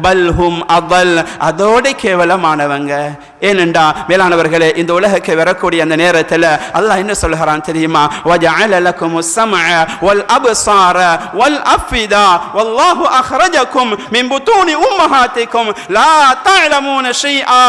பல்ஹும் அதல், அதோட கேவலமானவங்க. ஏனென்றா மேலானவர்களே, இந்த உலகಕ್ಕೆ வரக்கூடிய அந்த நேரத்தில் அல்லாஹ் என்ன சொல்கிறான் தெரியுமா, வஜஅல லக்குமுஸ் ஸம்அ வல் அப்ஸார வல் அஃபிதா வல்லாஹு அக்ரஜக்கும் மின் புத்தூனி உம்மஹாத்திக்கும் லா தஅலமூன ஷைஆ.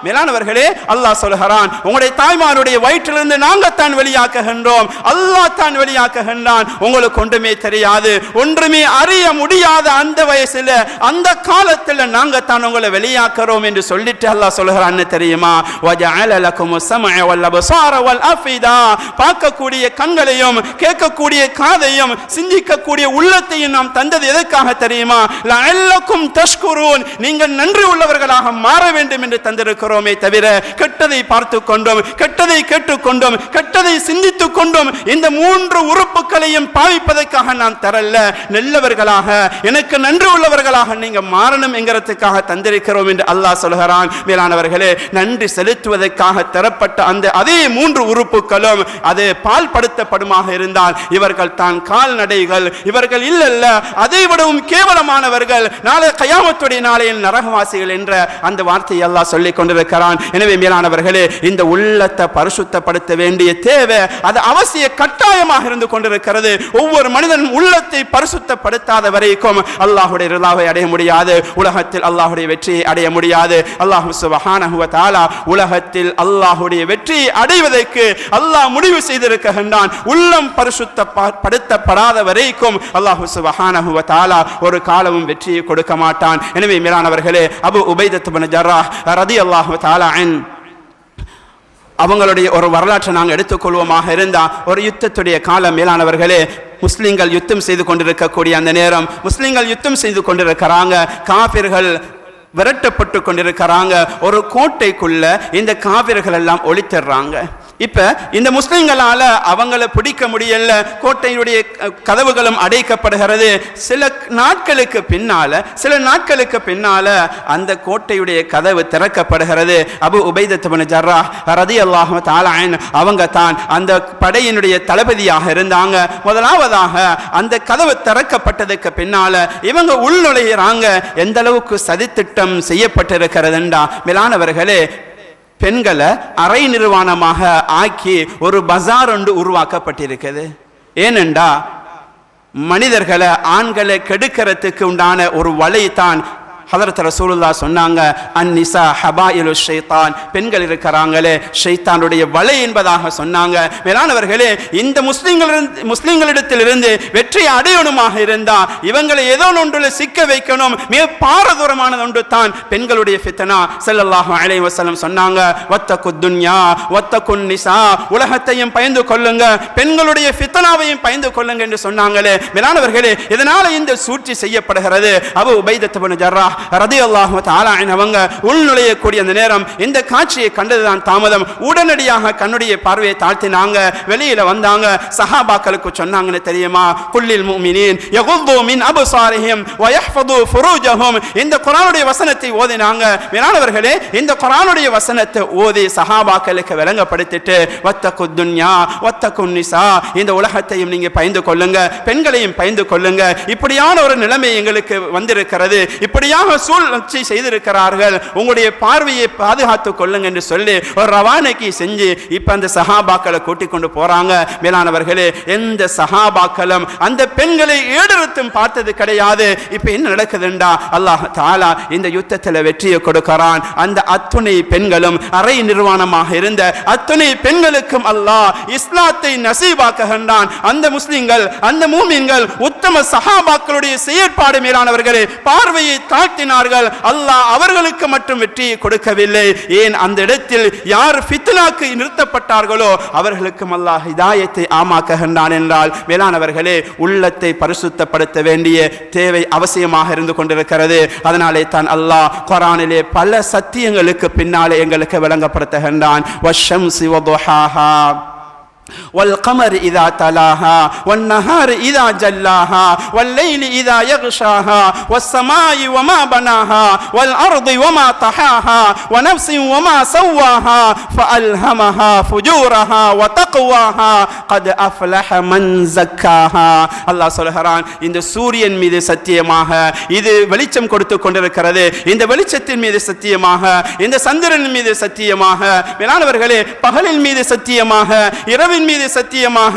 மேலானவர்களே, அல்லாஹ் சொல்கிறான், உங்களுடைய தாய்மாருடைய வயிற்றிலிருந்து நாங்கள் தான் வெளியாக்குகின்றோம், அல்லாஹ் தான் வெளியாக்குகின்றான், உங்களுக்கு ஒன்றுமே தெரியாது, ஒன்றுமே அறிய முடியாத அந்த வயசில் அந்த காலத்தில் நாங்கள் தான் உங்களை வெளியாக்குறோம் என்று சொல்லிட்டு அல்லாஹ் சொல்கிறான் தெரியுமா, வஜஅல லக்குமுஸ் ஸம்அ வல் அப்ஸார வல் அஃபிதா, பார்க்கக்கூடிய கண்களையும் கேட்கக்கூடிய காதையும் சிந்திக்கக்கூடிய உள்ளத்தையும் நாம் தந்தது எதற்காக தெரியுமா, லஅல்லக்கும் தஷ்குரூன், நீங்கள் நன்றி உள்ளவர்களாக மாற வேண்டும் என்று தந்திருக்கிறோமே தவிர கெட்டதை பார்த்து கொண்டோம், கெட்டதை கேட்டுக்கொண்டோம், கெட்டதை சிந்தித்துக் கொண்டோம், இந்த மூன்று உறுப்புகளையும் பாவிப்பதற்காக நான் தரல, நல்லவர்களாக எனக்கு நன்றி உள்ளவர்களாக நீங்க மாறணும் என்கிறதுக்காக தந்திருக்கிறோம் என்று அல்லாஹ் சொல்கிறான். மேலானவர்களே, நன்றி செலுத்துவதற்காக தரப்பட்ட அந்த அதே மூன்று உறுப்புகளும் அது பால்படுத்தப்படுமாக இருந்தால் இவர்கள் தான் கால்நடைகள், இவர்கள் இல்லல்ல அதை விடவும் கேவலமானவர்கள், நாளை கயாமத்துடைய நாளையில் நரகவாசிகள் என்ற அந்த வார்த்தையை அல்லாஹ் சொல்லிக் கொண்டிருக்கிறான். எனவே மேலானவர்களே, இந்த உள்ளத்தை பரிசுத்தப்படுத்த வேண்டிய தேவை அது அவசிய கட்டாயமாக இருந்து கொண்டிருக்கிறது. ஒவ்வொரு மனிதனும் உள்ளத்தை பரிசுத்தப்படுத்தாத வரைக்கும் அல்லாஹ்வுடைய ரிலாவை அடைய முடியாது, உலகத்தில் அல்லாஹ்வுடைய வெற்றியை அடைய முடியாது. அல்லாஹ் சுப்ஹானஹு வ தஆலா உலகத்தில் அல்லாஹ்வுடைய வெற்றியை அடைவதற்கு அல்லாஹ் முடிவு செய்திருக்கின்றான். உள்ளம் பரிசுத்தப்படுத்தப்படாத வரைக்கும் அல்லாஹ் சுப்ஹானஹு வ தஆலா ஒரு காலமும் வெற்றியை கொடுக்க மாட்டான். எனவே மேலானவர்களே, அபு உபைதத் இப்னு ஜர்ராஹ் ரலியல்லாஹு தஆலா அன் அவங்களுடைய ஒரு வரலாற்றை நாங்கள் எடுத்துக்கொள்வோமாக இருந்தால், ஒரு யுத்தத்துடைய காலம் மேலானவர்களே, முஸ்லிம்கள் யுத்தம் செய்து கொண்டிருக்கக்கூடிய அந்த நேரம், முஸ்லிம்கள் யுத்தம் செய்து கொண்டிருக்கிறாங்க, காபிர்கள் விரட்டப்பட்டு கொண்டிருக்கிறாங்க. ஒரு கோட்டைக்குள்ள இந்த காபிர்கள் எல்லாம் ஒளித்தர்றாங்க. இப்ப இந்த முஸ்லிம்களால அவங்களை பிடிக்க முடியல, கோட்டையுடைய கதவுகளும் அடைக்கப்படுகிறது. சில நாட்களுக்கு பின்னால அந்த கோட்டையுடைய கதவு திறக்கப்படுகிறது. அபு உபைதத் இப்னு ஜர்ராஹ் ரலியல்லாஹு தஆலா அன்ஹு அவங்க தான் அந்த படையினுடைய தளபதியாக இருந்தாங்க. முதலாவதாக அந்த கதவு திறக்கப்பட்டதுக்கு பின்னால இவங்க உள்நுழைகிறாங்க. எந்த அளவுக்கு சதித்திட்டம் செய்யப்பட்டிருக்கிறதுண்டா மேலானவர்களே, பெண்களை அரை நிர்வாணமாக ஆக்கி ஒரு பஜார் ஒன்று உருவாக்கப்பட்டிருக்கிறது. ஏனென்றா மனிதர்களை ஆண்களை கெடுக்கிறதுக்கு உண்டான ஒரு வலை தான் ஹதரத் ரசூலுல்லாஹ் சொன்னாங்க, அன்னிசா ஹபாயிலு ஷைத்தான், பெண்கள் இருக்கிறாங்களே ஷைத்தானுடைய வலை என்பதாக சொன்னாங்க. மேலானவர்களே, இந்த முஸ்லிம்களிடத்திலிருந்து வெற்றி அடையணுமாக இருந்தா இவங்களை ஏதோ ஒன்றுல சிக்க வைக்கணும். மிக பாரதூரமானது ஒன்று தான் பெண்களுடைய ஃபித்னா. ஸல்லல்லாஹு அலைஹி வஸல்லம் சொன்னாங்க, வத்தகுத் துன்யா வத்தகுன் நிசா, உலகத்தையும் பயந்து கொள்ளுங்க, பெண்களுடைய ஃபித்னாவையும் பயந்து கொள்ளுங்க என்று சொன்னாங்களே. மேலானவர்களே, இதனால இந்த சூழ்ச்சி செய்யப்படுகிறது. அபு உபைதத் இப்னு ஜர்ராஹ் ரலியல்லாஹு தஆலா அன்ஹு அவங்க உள்நுழையக்கூடிய அந்த நேரம் இந்த காட்சியை கண்டதுதான் தாமதம். உடனடியாக கண்ணுடைய பார்வையை தாழ்த்தினாங்க, வெளியில வந்தாங்க. சஹாபாக்களுக்கு சொன்னாங்கன்னு தெரியுமா, குல்லில் முஃமினீன் யகுது மின் அப்சாரிஹிம் வ யஹ்ஃபது ஃபுரூஜஹும். இந்த குர்ஆனுடைய வசனத்தை ஓதினாங்க. மேலானவர்களே, இந்த குர்ஆனுடைய வசனத்தை ஓதி சஹாபாக்களுக்கு விளங்கப்படுத்திட்டு, வத்தகுத் துன்யா வத்தகுன் நிசா, இந்த உலகத்தையும் நீங்க பயந்து கொள்ளுங்க, பெண்களையும் பயந்து கொள்ளுங்க. இப்படியான ஒரு நிலைமை எங்களுக்கு வந்திருக்கிறது, இப்படியாக சூழ்ச்சி செய்திருக்கிறார்கள், உங்களுடைய பார்வையை பாதுகாத்துக் கொள்ளுங்க என்று சொல்லி ஒரு ரவானைக்கு செஞ்சு இப்ப அந்த சஹாபாக்களை கூட்டிக் கொண்டு போறாங்க. மேலானவர்களே, எந்த சஹாபாக்களும் அந்த பெண்களை ஏடெடுத்தும் பார்த்தது கிடையாது. இப்ப என்ன நடக்குதுண்டா, அல்லாஹ் தஆலா இந்த யுத்தத்தில் வெற்றியை கொடுக்கிறான். அந்த அத்துணை பெண்களும் அரை நிர்வாணமாக இருந்த அத்துணை பெண்களுக்கும் அல்லாஹ் இஸ்லாத்தை நசீபாக்குகின்றான். அந்த முஸ்லிம்கள், அந்த மூமின்கள், உத்தம சஹாபாக்களுடைய செயற்பாடு மேலானவர்களே பார்வையை தாழ்த்தினார்கள். அல்லாஹ் அவர்களுக்கு மட்டும் வெற்றியை கொடுக்கவில்லை. ஏன், அந்த இடத்தில் யார் ஃபித்னாக்கு நிறுத்தப்பட்டார்களோ அவர்களுக்கும் அல்லாஹ் ஹிதாயத்தை ஆமாக்குகின்றான் என்றால் மேலானவர்களே, உள்ளத்தை பரிசுத்தப்படுத்த வேண்டிய தேவை அவசியமாக இருந்து கொண்டிருக்கிறது. அதனாலே தான் அல்லாஹ் குர்ஆனிலே பல சத்தியங்களுக்கு பின்னாலே எங்களுக்கு விளங்கப்படுத்துகின்றான். வஷ்ஷம்ஸி வதுஹாஹா والقمر إذا تلاها والنهار إذا جلاها والليل إذا يغشاها والسماء وما بناها والأرض وما طحاها ونفس وما سواها فألهمها فجورها وتقواها قد أفلح من زكاها. الله சொல்கிறான், இந்த சூரியன் மீது சத்தியமாக இது வெளிச்சம் கொடுத்து கொண்டிருக்கிறது, இந்த வெளிச்சத்தின் மீது சத்தியமாக, இந்த சந்திரன் மீது சத்தியமாக, மேலானவர்களே பகலின் மீது சத்தியமாக, இரவின் மீது சத்தியமாக.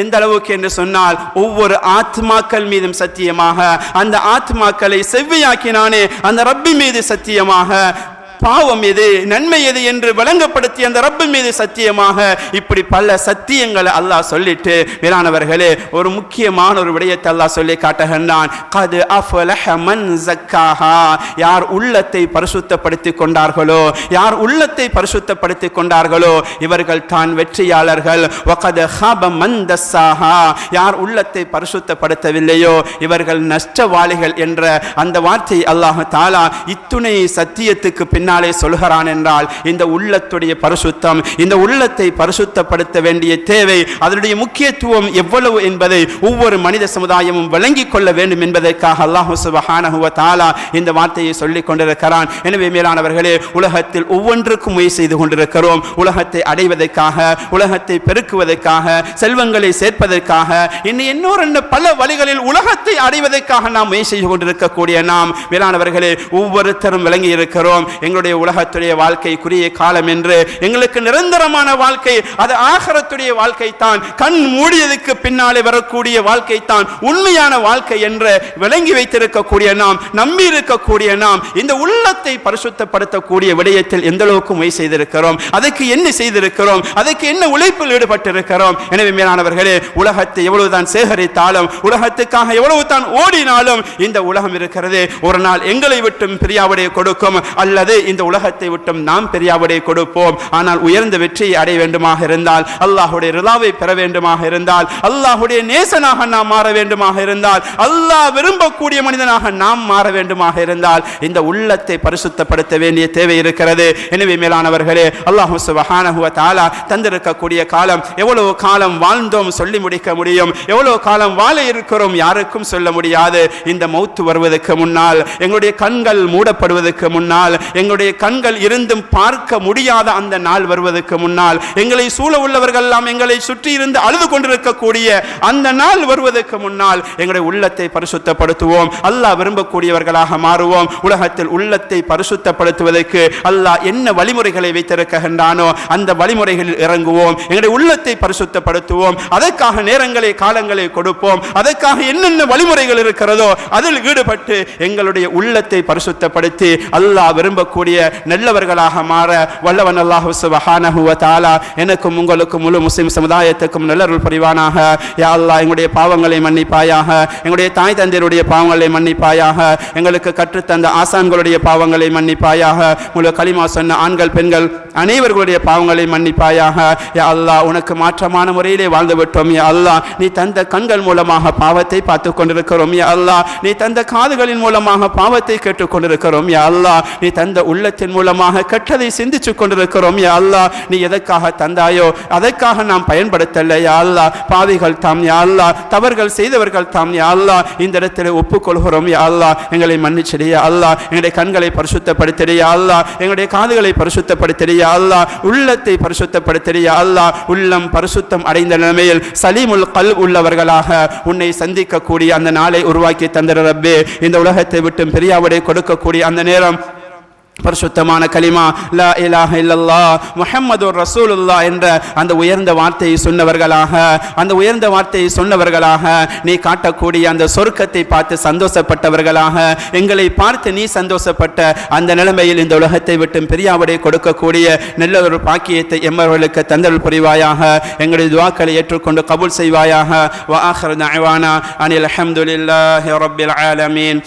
எந்த அளவுக்கு என்று சொன்னால் ஒவ்வொரு ஆத்மாக்கள் மீதும் சத்தியமாக, அந்த ஆத்மாக்களை செவ்வியாக்கினானே அந்த ரப்பி மீது சத்தியமாக, பாவம் எது நன்மை எது என்று வழங்கப்படுத்திய அந்த ரப்பு மீது சத்தியமாக, இப்படி பல சத்தியங்களை அல்லாஹ் சொல்லிட்டு மேலானவர்களே ஒரு முக்கியமான ஒரு விடயத்தை அல்லாஹ் சொல்லி காட்டுகின்றான். கத் அஃப்லஹ மன் ஸக்காஹா, யார் உள்ளத்தை பரிசுத்தப்படுத்திக் கொண்டார்களோ, யார் உள்ளத்தை பரிசுத்தப்படுத்திக் கொண்டார்களோ இவர்கள் தான் வெற்றியாளர்கள். வகத் ஹாப மன் தஸ்ஸாஹா, யார் உள்ளத்தை பரிசுத்தப்படுத்தவில்லையோ இவர்கள் நஷ்டவாளிகள் என்ற அந்த வார்த்தை அல்லாஹ் தஆலா இத்துணை சத்தியத்துக்கு பின்னால் சொல்கிறான் என்றால் இந்த உள்ளத்துடைய பரிசுத்தம், இந்த உள்ளத்தை பரிசுத்தப்படுத்த வேண்டிய தேவை, அதனுடைய முக்கியத்துவம் எவ்வளவு என்பதை ஒவ்வொரு மனித சமுதாயமும் விளங்கிக் கொள்ள வேண்டும் என்பதற்காக அல்லாஹ் சுப்ஹானஹு வ தஆலா இந்த வார்த்தையை சொல்லிக் கொண்டிருக்கிறான். எனவே மேலானவர்களே, உலகத்தில் ஒவ்வொன்றுக்கும் முயற்சி செய்து கொண்டிருக்கிறோம். உலகத்தை அடைவதற்காக, உலகத்தை பெருக்குவதற்காக, செல்வங்களை சேர்ப்பதற்காக, இன்னொரு பல வழிகளில் உலகத்தை அடைவதற்காக நாம் முயற்சி செய்து கொண்டிருக்கக்கூடிய நாம் மேலானவர்களே ஒவ்வொருத்தரும் விளங்கி இருக்கிறோம். எங்களுடைய உலகத்துடைய வாழ்க்கைக்குரிய காலம் என்று எங்களுக்கு நிரந்தரமான வாழ்க்கை அது ஆகிரத்துடைய வாழ்க்கை தான், கண் மூடியதுக்கு பின்னாலே வரக்கூடிய வாழ்க்கை தான் உண்மையான வாழ்க்கை என்று விளங்கி வைத்திருக்கக்கூடிய நாம், நம்பி இருக்கக்கூடிய நாம் இந்த உள்ளத்தை பரிசுத்தப்படுத்தக்கூடிய விடயத்தில் எந்த அளவுக்கு முயற்சி செய்திருக்கிறோம், அதுக்கு என்ன செய்திருக்கிறோம், அதுக்கு என்ன உழைப்பில் ஈடுபட்டிருக்கிறோம். எனவே மேலானவர்களே, உலகத்தை எவ்வளவுதான் சேகரித்தாலும், உலகத்துக்காக எவ்வளவு தான் ஓடினாலும் இந்த உலகம் இருக்கிறது ஒரு நாள் எங்களை விட்டும் பிரியாவிடைய கொடுக்கும், அல்லது இந்த உலகத்தை விட்டும் நாம் பெரியாவிடை கொடுப்போம். ஆனால் உயர்ந்த வெற்றியை அடைய வேண்டுமாக இருந்தால், அல்லாஹ்வுடைய ரிலாவை பெற வேண்டுமாக இருந்தால், அல்லாஹ்வுடைய நேசனாக நாம் மாற வேண்டுமாக இருந்தால், அல்லாஹ் விரும்பக்கூடிய மனிதனாக நாம் மாற வேண்டுமாக இருந்தால் இந்த உள்ளத்தை பரிசுத்தப்படுத்த வேண்டிய தேவை இருக்கிறது. எனவே மேலானவர்களே, அல்லாஹ் சுப்ஹானஹு வ தஆலா தந்திருக்கக்கூடிய காலம் எவ்வளவு காலம் வாழ்ந்தோம் சொல்லி முடிக்க முடியும், எவ்வளவு காலம் வாழ இருக்கிறோம் யாருக்கும் சொல்ல முடியாது. இந்த மௌத் வருவதற்கு முன்னால், எங்களுடைய கண்கள் மூடப்படுவதற்கு முன்னால், எங்களுடைய கண்கள் இருந்தும் பார்க்க முடியாத அந்த நாள் வருவதற்கு முன்னால், எங்களை சூழ உள்ளவர்கள் எல்லாம் எங்களை சுற்றி இருந்து அழுது கொண்டிருக்கக்கூடிய அந்த நாள் வருவதற்கு முன்னால் எங்களுடைய உள்ளத்தை பரிசுத்தப்படுத்துவோம், அல்லாஹ் விரும்பக்கூடியவர்களாக மாறுவோம். உலகத்தில் உள்ளத்தை பரிசுத்தப்படுத்துவதற்கு அல்லாஹ் என்ன வழிமுறைகளை வைத்திருக்கின்றானோ அந்த வழிமுறைகளில் இறங்குவோம், எங்களுடைய உள்ளத்தை பரிசுத்தப்படுத்துவோம், அதற்காக நேரங்களை காலங்களை கொடுப்போம், அதற்காக என்னென்ன வழிமுறைகள் இருக்கிறதோ அதில் ஈடுபட்டு எங்களுடைய உள்ளத்தை பரிசுத்தப்படுத்தி அல்லாஹ் விரும்பக்கூடிய நல்லவர்களாக மாற வல்லவன் அல்லாஹ் சுப்ஹானஹு வ தஆலா எனக்கும் உங்களுக்கும் முழு முஸ்லிம் சமுதாயத்துக்கும் நல்லருள் புரிவானாக. யா அல்லாஹ், எங்களுடைய பாவங்களை மன்னிப்பாயாக, எங்களுடைய தாய் தந்தையருடைய பாவங்களை மன்னிப்பாயாக, எங்களுக்கு கற்றுத்தந்த ஆசான்களுடைய பாவங்களை மன்னிப்பாயாக, முழு கலிமா சொன்ன ஆண்கள் பெண்கள் அனைவர்களுடைய பாவங்களை மன்னிப்பாயாக. யா அல்லாஹ், உனக்கு மாற்றமான முறையிலே வாழ்ந்து விட்டோம். யா அல்லாஹ், நீ தந்த கண்கள் மூலமாக பாவத்தை பார்த்து கொண்டிருக்கிறோம். யா அல்லாஹ், நீ தந்த காதுகளின் மூலமாக பாவத்தை கேட்டுக் கொண்டிருக்கிறோம். யா அல்லாஹ், நீ தந்த உள்ளத்தின் மூலமாக கெட்டதை சிந்திச்சு கொண்டிருக்கிறோம் யா அல்லாஹ். நீ எதற்காக தந்தாயோ அதற்காக நாம் பயன்படுத்தல யா அல்லாஹ். பாவிகள் தாம் யா அல்லாஹ், தவறுகள் செய்தவர்கள் தாம் யா அல்லாஹ். இந்த இடத்தில் ஒப்புக்கொள்கிறோம் யா அல்லாஹ். எங்களை மன்னிச்சிடு யா அல்லாஹ். எங்களுடைய கண்களை பரிசுத்தப்படுத்திடு யா அல்லாஹ். எங்களுடைய காதுகளை பரிசுத்தப்படுத்திடு யா அல்லாஹ். உள்ளத்தை பரிசுத்தப்படுத்திடு யா அல்லாஹ். உள்ளம் பரிசுத்தம் அடைந்த நிலைமையில் சலீமுல் கல்ப் உள்ளவர்களாக உன்னை சந்திக்கக்கூடிய அந்த நாளை உருவாக்கி தந்திர ரப்பே. இந்த உலகத்தை விட்டு பிரியாவிடை கொடுக்கக்கூடிய அந்த நேரம் பரிசுத்தமான கலிமா லா இலாஹ இல்லல்லாஹ் முஹம்மதுர் ரசூலுல்லாஹ் என்ற அந்த உயர்ந்த வார்த்தையை சொன்னவர்களாக நீ காட்டக்கூடிய அந்த சொர்க்கத்தை பார்த்து சந்தோஷப்பட்டவர்களாக எங்களை பார்த்து நீ சந்தோஷப்பட்ட அந்த நிலைமையில் இந்த உலகத்தை விட்டு பிரியாவிடை கொடுக்கக்கூடிய நல்ல ஒரு பாக்கியத்தை எம்மவர்களுக்கு தந்தல் புரிவாயாக. எங்களுடைய துஆக்களை ஏற்றுக்கொண்டு கபூல் செய்வாயாக. வ ஆகிரு தஅவானா அனில் ஹம்துலில்லாஹி ரப்பில் ஆலமீன்.